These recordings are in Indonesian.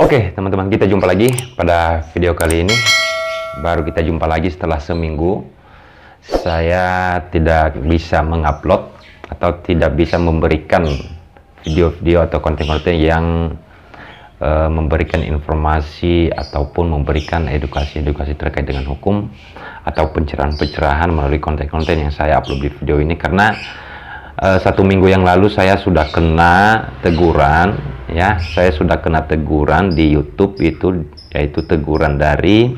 Oke teman-teman, kita jumpa lagi pada video kali ini. Baru kita jumpa lagi setelah seminggu. Saya tidak bisa mengupload atau tidak bisa memberikan video-video atau konten-konten yang memberikan informasi ataupun memberikan edukasi-edukasi terkait dengan hukum atau pencerahan-pencerahan melalui konten-konten yang saya upload di video ini, karena satu minggu yang lalu saya sudah kena teguran, ya. Saya sudah kena teguran di YouTube, yaitu teguran dari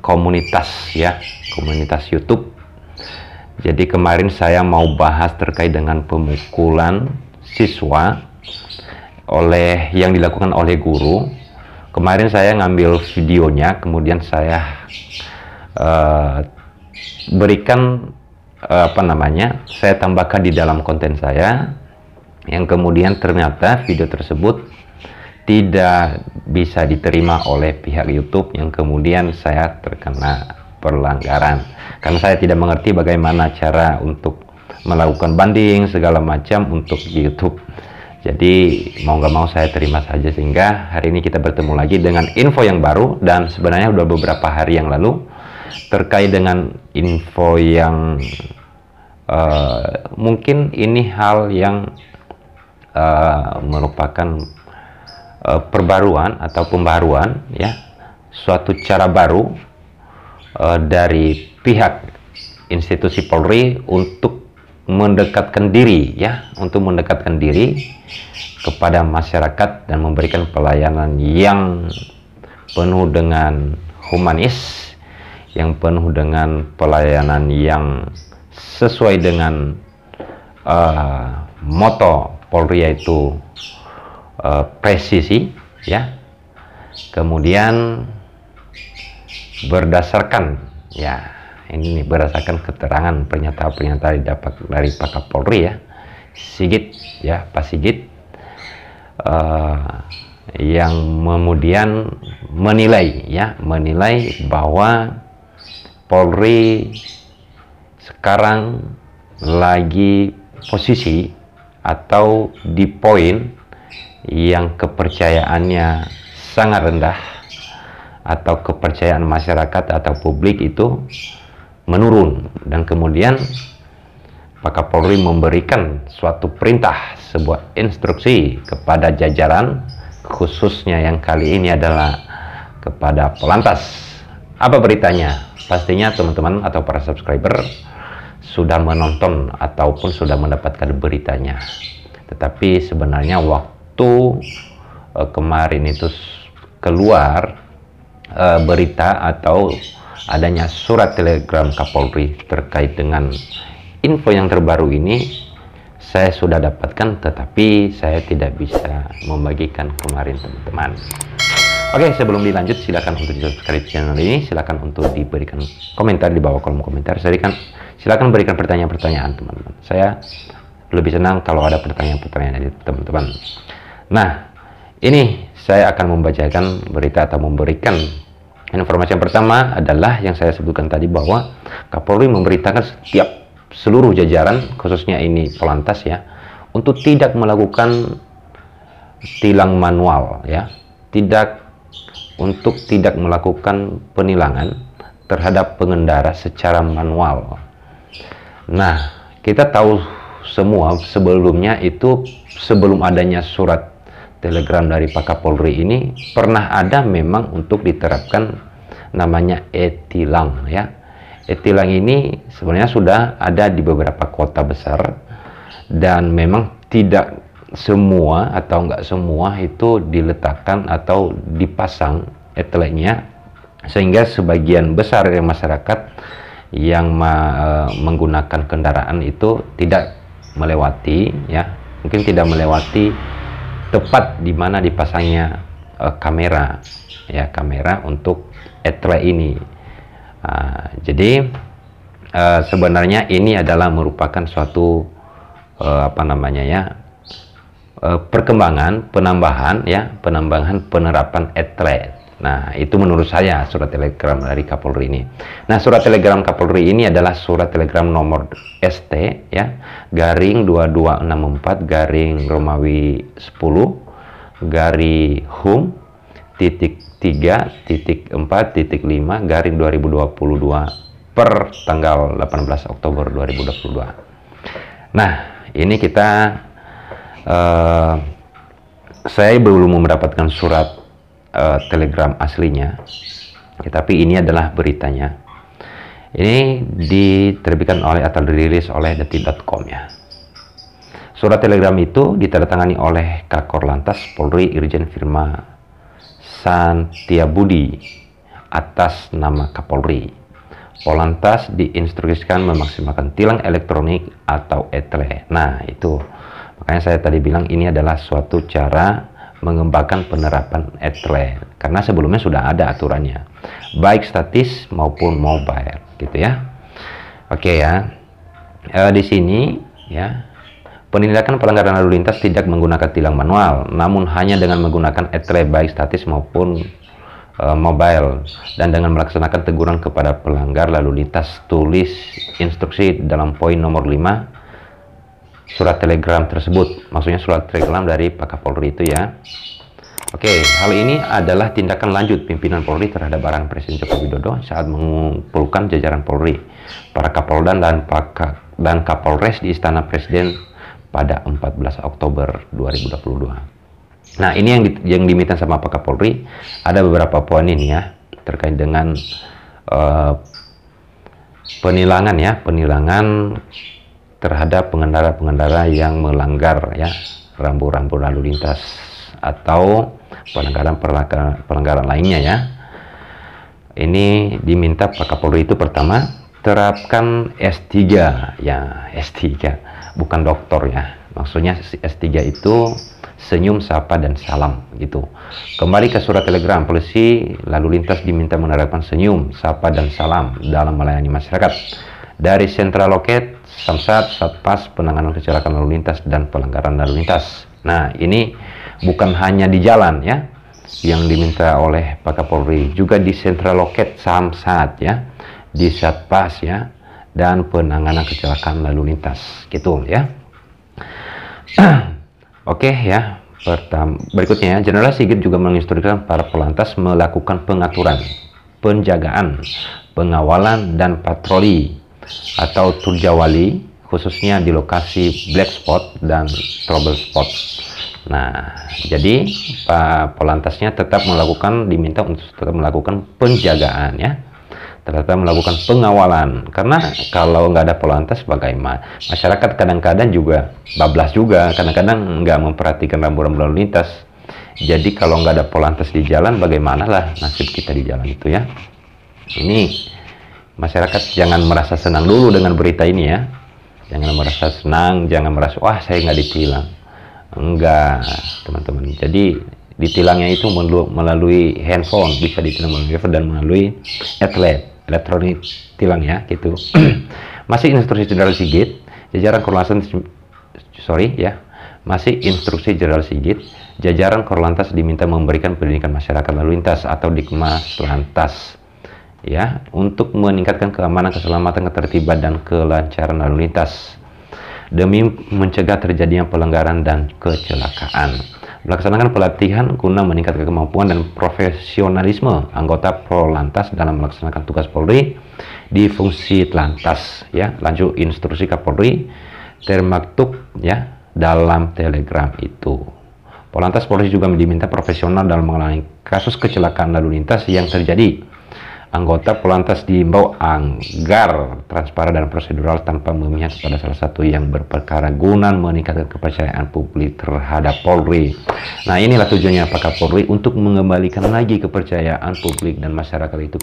komunitas, ya, komunitas YouTube. Jadi kemarin saya mau bahas terkait dengan pemukulan siswa yang dilakukan oleh guru. Kemarin saya ngambil videonya, kemudian saya berikan saya tambahkan di dalam konten saya, yang kemudian ternyata video tersebut tidak bisa diterima oleh pihak YouTube, yang kemudian saya terkena pelanggaran karena saya tidak mengerti bagaimana cara untuk melakukan banding segala macam untuk YouTube. Jadi mau nggak mau saya terima saja, sehingga hari ini kita bertemu lagi dengan info yang baru, dan sebenarnya udah beberapa hari yang lalu terkait dengan info yang mungkin ini hal yang merupakan perbaruan atau pembaruan, ya, suatu cara baru dari pihak institusi Polri untuk mendekatkan diri, ya, untuk mendekatkan diri kepada masyarakat dan memberikan pelayanan yang penuh dengan humanis, yang penuh dengan pelayanan yang sesuai dengan moto Polri, yaitu presisi, ya. Kemudian berdasarkan, ya, ini berdasarkan keterangan pernyataan didapat dari Pak Kapolri, ya, Sigit, ya, Pak Sigit, yang kemudian menilai, ya, menilai bahwa Polri sekarang lagi posisi atau di poin yang kepercayaannya sangat rendah, atau kepercayaan masyarakat atau publik itu menurun, dan kemudian Pak Kapolri memberikan suatu perintah, sebuah instruksi kepada jajaran, khususnya yang kali ini adalah kepada Polantas. Apa beritanya? Pastinya teman-teman atau para subscriber sudah menonton ataupun sudah mendapatkan beritanya. Tetapi sebenarnya waktu kemarin itu keluar berita atau adanya surat telegram Kapolri terkait dengan info yang terbaru ini, saya sudah dapatkan, tetapi saya tidak bisa membagikan kemarin, teman-teman. Oke, sebelum dilanjut, silakan untuk subscribe channel ini, silakan untuk diberikan komentar di bawah kolom komentar. Silakan berikan pertanyaan-pertanyaan, teman-teman. Saya lebih senang kalau ada pertanyaan-pertanyaan dari teman-teman. Nah, ini saya akan membacakan berita atau memberikan informasi. Yang pertama adalah yang saya sebutkan tadi, bahwa Kapolri memberitakan seluruh jajaran, khususnya ini Polantas, ya, untuk tidak melakukan tilang manual, ya, untuk tidak melakukan penilangan terhadap pengendara secara manual. Nah, kita tahu semua sebelumnya itu, sebelum adanya surat telegram dari Pak Kapolri ini, pernah ada memang untuk diterapkan namanya e-tilang, ya. E-tilang ini sebenarnya sudah ada di beberapa kota besar, dan memang tidak semua atau enggak semua itu diletakkan atau dipasang e-tilangnya, sehingga sebagian besar dari masyarakat yang menggunakan kendaraan itu tidak melewati, ya, mungkin tidak melewati tepat di mana dipasangnya kamera, ya, kamera untuk e-tilang ini. Jadi sebenarnya ini adalah merupakan suatu perkembangan, penambahan, ya, penambahan penerapan e-tilang. Nah, itu menurut saya surat telegram dari Kapolri ini. Nah, surat telegram Kapolri ini adalah surat telegram nomor ST, ya, garing 2264 garing Romawi 10 hum titik 3.4.5 garing 2022 per tanggal 18 Oktober 2022. Nah, ini kita saya belum mendapatkan surat telegram aslinya, tetapi ini adalah beritanya. Ini diterbitkan oleh atau dirilis oleh detik.com ya. Surat telegram itu ditandatangani oleh Kakor Lantas Polri Irjen Firman Santiabudi atas nama Kapolri. Polantas diinstruksikan memaksimalkan tilang elektronik atau ETLE. Nah, itu makanya saya tadi bilang ini adalah suatu cara mengembangkan penerapan ETLE, karena sebelumnya sudah ada aturannya, baik statis maupun mobile, gitu ya. Oke ya, di sini ya, penindakan pelanggaran lalu lintas tidak menggunakan tilang manual, namun hanya dengan menggunakan ETLE baik statis maupun mobile, dan dengan melaksanakan teguran kepada pelanggar lalu lintas. Tulis instruksi dalam poin nomor 5 surat telegram tersebut, maksudnya surat telegram dari Pak Kapolri itu ya. Oke, hal ini adalah tindakan lanjut pimpinan Polri terhadap arahan Presiden Joko Widodo saat mengumpulkan jajaran Polri, para Kapolda dan Kapolres di Istana Presiden pada 14 Oktober 2022. Nah, ini yang diminta sama Pak Kapolri, ada beberapa poin ini ya, terkait dengan penilangan ya, penilangan terhadap pengendara-pengendara yang melanggar ya rambu-rambu lalu lintas atau pelanggaran lainnya ya. Ini diminta Pak Kapolri itu pertama, terapkan S3 ya, S3 bukan doktor ya, maksudnya S3 itu senyum, sapa, dan salam gitu. Kembali ke surat telegram, polisi lalu lintas diminta menerapkan senyum, sapa, dan salam dalam melayani masyarakat dari sentral loket Samsat, Satpas Penanganan Kecelakaan Lalu Lintas dan Pelanggaran Lalu Lintas. Nah, ini bukan hanya di jalan ya yang diminta oleh Pak Kapolri, juga di sentral loket Samsat ya, di Satpas ya, dan Penanganan Kecelakaan Lalu Lintas gitu ya. Oke ya, berikutnya ya, Jenderal Sigit juga menginstruksikan para Polantas melakukan pengaturan, penjagaan, pengawalan, dan patroli atau turjawali khususnya di lokasi black spot dan trouble spot. Nah, jadi Pak Polantasnya tetap diminta untuk tetap melakukan penjagaan ya, tetap melakukan pengawalan, karena kalau nggak ada Polantas bagaimana? Masyarakat kadang-kadang juga bablas juga, kadang-kadang nggak memperhatikan rambu-rambu lalu lintas. Jadi kalau nggak ada Polantas di jalan, bagaimana lah nasib kita di jalan itu ya. Ini masyarakat jangan merasa senang dulu dengan berita ini ya, jangan merasa senang, jangan merasa wah saya nggak ditilang, enggak teman-teman. Jadi ditilangnya itu melalui handphone, bisa ditilang melalui handphone dan melalui ETLE, elektronik tilang ya gitu. Masih instruksi Jenderal Sigit, jajaran Korlantas masih instruksi Jenderal Sigit, jajaran Korlantas diminta memberikan pendidikan masyarakat lalu lintas atau Dikmas Lantas ya, untuk meningkatkan keamanan, keselamatan, ketertiban, dan kelancaran lalu lintas demi mencegah terjadinya pelanggaran dan kecelakaan. Melaksanakan pelatihan guna meningkatkan kemampuan dan profesionalisme anggota Polantas dalam melaksanakan tugas Polri di fungsi Lantas ya. Lanjut instruksi Kapolri termaktub ya dalam telegram itu. Polantas Polri juga diminta profesional dalam menangani kasus kecelakaan lalu lintas yang terjadi. Anggota Polantas diimbau agar transparan dan prosedural tanpa memihak kepada salah satu yang berperkara guna meningkatkan kepercayaan publik terhadap Polri. Nah, inilah tujuannya Pak Kapolri, untuk mengembalikan lagi kepercayaan publik dan masyarakat itu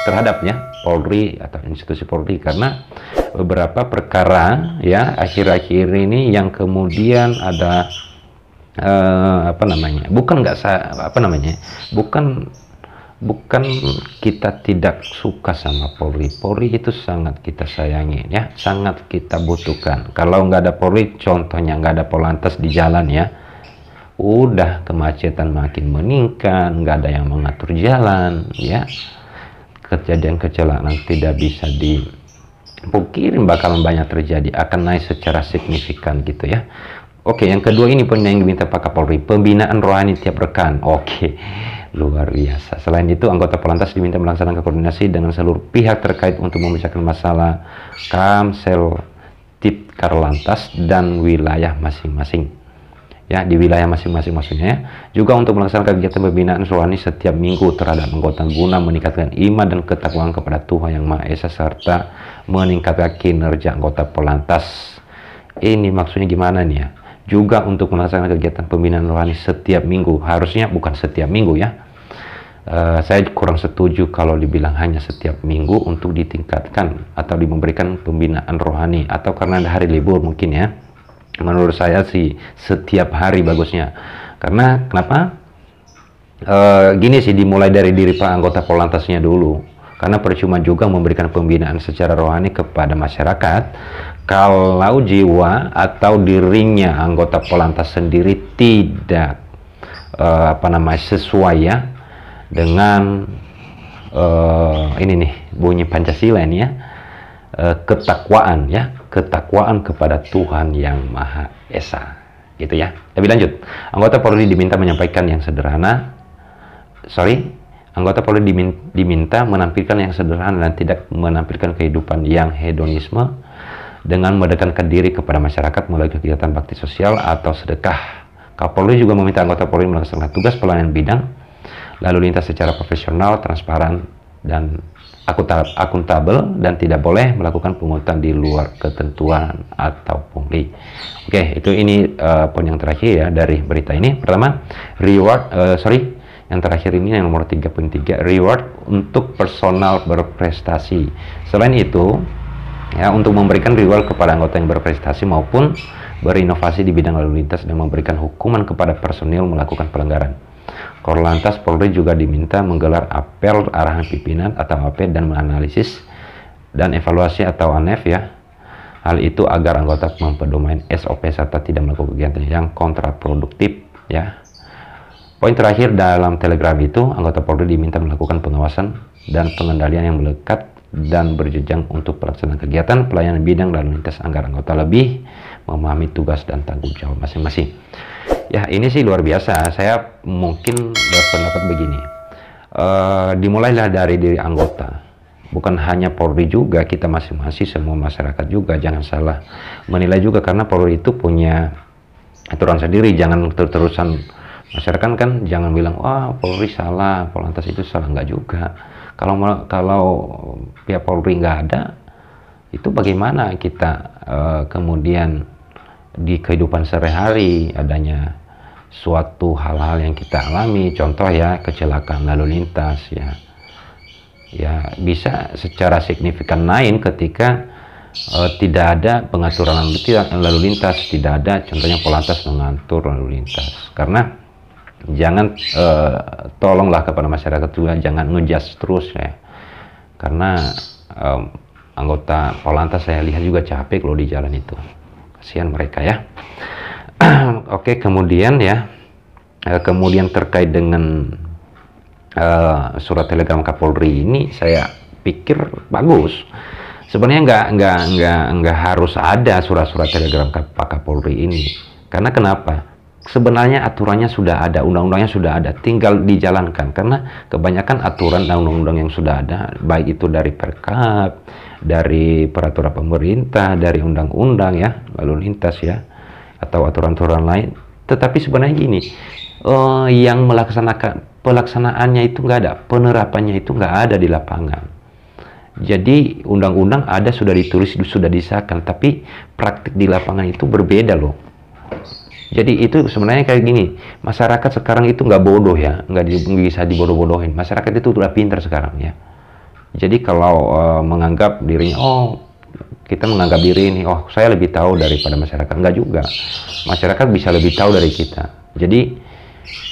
terhadapnya Polri atau institusi Polri, karena beberapa perkara ya akhir-akhir ini yang kemudian ada bukan kita tidak suka sama Polri. Polri itu sangat kita sayangi ya, sangat kita butuhkan. Kalau nggak ada Polri, contohnya nggak ada Polantas di jalan ya, udah kemacetan makin meningkat, nggak ada yang mengatur jalan ya, kejadian kecelakaan tidak bisa dipungkiri bakalan banyak terjadi, akan naik secara signifikan gitu ya. Oke, yang kedua ini pun yang diminta Pak Kapolri, pembinaan rohani tiap rekan. Oke, luar biasa. Selain itu, anggota Polantas diminta melaksanakan koordinasi dengan seluruh pihak terkait untuk memecahkan masalah Kamsel Tip Karlantas dan wilayah masing-masing. Ya, di wilayah masing-masing maksudnya ya. Juga untuk melaksanakan kegiatan pembinaan rohani setiap minggu terhadap anggota guna meningkatkan iman dan ketakwaan kepada Tuhan Yang Maha Esa serta meningkatkan kinerja anggota Polantas. Ini maksudnya gimana nih ya? Juga untuk melaksanakan kegiatan pembinaan rohani setiap minggu, harusnya bukan setiap minggu ya. Saya kurang setuju kalau dibilang hanya setiap minggu untuk ditingkatkan atau memberikan pembinaan rohani, atau karena ada hari libur mungkin ya. Menurut saya sih setiap hari bagusnya. Karena kenapa? Gini sih, dimulai dari diri Pak anggota Polantasnya dulu. Karena percuma juga memberikan pembinaan secara rohani kepada masyarakat kalau jiwa atau dirinya anggota Polantas sendiri tidak sesuai ya dengan ini nih bunyi Pancasila ini ya, ketakwaan ya, ketakwaan kepada Tuhan Yang Maha Esa gitu ya. Tapi lanjut, anggota Polri diminta menyampaikan yang sederhana, anggota Polri diminta menampilkan yang sederhana dan tidak menampilkan kehidupan yang hedonisme dengan mendekatkan diri kepada masyarakat melalui kegiatan bakti sosial atau sedekah. Kapolri juga meminta anggota Polri melaksanakan tugas pelayanan bidang lalu lintas secara profesional, transparan, dan akuntabel, dan tidak boleh melakukan pungutan di luar ketentuan atau pungli. Oke, ini poin yang terakhir ya dari berita ini. Pertama, yang terakhir ini yang nomor 3.3, reward untuk personal berprestasi. Selain itu ya, untuk memberikan reward kepada anggota yang berprestasi maupun berinovasi di bidang lalu lintas dan memberikan hukuman kepada personil melakukan pelanggaran. Korlantas Polri juga diminta menggelar apel arahan pimpinan atau AP dan menganalisis dan evaluasi atau ANEF ya. Hal itu agar anggota mempedomani SOP serta tidak melakukan kegiatan yang kontraproduktif ya. Poin terakhir dalam telegram itu, anggota Polri diminta melakukan pengawasan dan pengendalian yang melekat dan berjenjang untuk pelaksanaan kegiatan pelayanan bidang lalu lintas agar anggota lebih memahami tugas dan tanggung jawab masing-masing. Ya, ini sih luar biasa. Saya mungkin berpendapat begini, dimulailah dari diri anggota, bukan hanya Polri juga, kita masing-masing, semua masyarakat juga. Jangan salah menilai juga, karena Polri itu punya aturan sendiri. Jangan terus-terusan masyarakat kan jangan bilang wah Polri salah, Polantas itu salah. Enggak juga. Kalau pihak Polri nggak ada, itu bagaimana kita kemudian di kehidupan sehari-hari adanya suatu hal-hal yang kita alami, contoh ya kecelakaan lalu lintas ya bisa secara signifikan naik ketika tidak ada pengaturan lalu lintas, tidak ada contohnya Polantas mengatur lalu lintas. Karena jangan tolonglah kepada masyarakat juga jangan ngejudge terus ya, karena anggota Polantas saya lihat juga capek kalau di jalan itu, kasihan mereka ya. Oke, kemudian ya, kemudian terkait dengan surat telegram Kapolri ini, saya pikir bagus. Sebenarnya nggak harus ada surat-surat telegram Pak Kapolri ini. Karena kenapa? Sebenarnya aturannya sudah ada, undang-undangnya sudah ada, tinggal dijalankan. Karena kebanyakan aturan dan undang-undang yang sudah ada, baik itu dari Perkap, dari peraturan pemerintah, dari undang-undang ya, lalu lintas ya, atau aturan-aturan lain. Tetapi sebenarnya gini, yang pelaksanaannya itu nggak ada, penerapannya itu nggak ada di lapangan. Jadi undang-undang ada, sudah ditulis, sudah disahkan, tapi praktik di lapangan itu berbeda loh. Jadi itu sebenarnya kayak gini, masyarakat sekarang itu nggak bodoh ya, nggak bisa dibodoh-bodohin. Masyarakat itu udah pintar sekarang ya. Jadi kalau menganggap dirinya, kita menganggap diri ini, saya lebih tahu daripada masyarakat, nggak juga. Masyarakat bisa lebih tahu dari kita. Jadi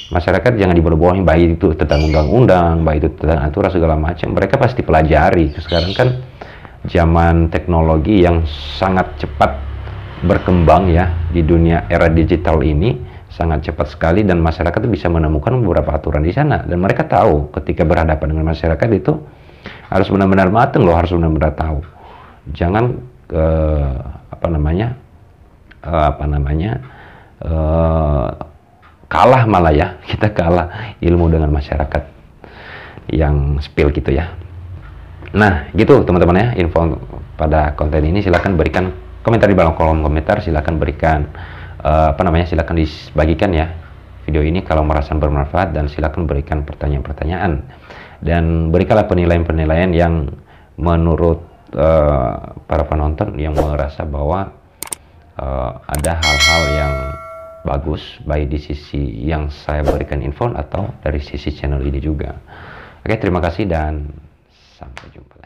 masyarakat jangan dibodoh-bodohin, baik itu tentang undang-undang, baik itu tentang aturan segala macam. Mereka pasti pelajari. Sekarang kan zaman teknologi yang sangat cepat berkembang ya, di dunia era digital ini sangat cepat sekali, dan masyarakat itu bisa menemukan beberapa aturan di sana, dan mereka tahu ketika berhadapan dengan masyarakat itu harus benar-benar matang loh, harus benar-benar tahu. Jangan kalah malah ya, kita kalah ilmu dengan masyarakat yang spill gitu ya. Nah gitu teman-teman ya, info pada konten ini. Silahkan berikan komentar di kolom komentar, silahkan berikan silahkan dibagikan ya video ini kalau merasa bermanfaat, dan silahkan berikan pertanyaan-pertanyaan, dan berikanlah penilaian-penilaian yang menurut para penonton yang merasa bahwa ada hal-hal yang bagus, baik di sisi yang saya berikan info atau dari sisi channel ini juga. Oke, terima kasih dan sampai jumpa.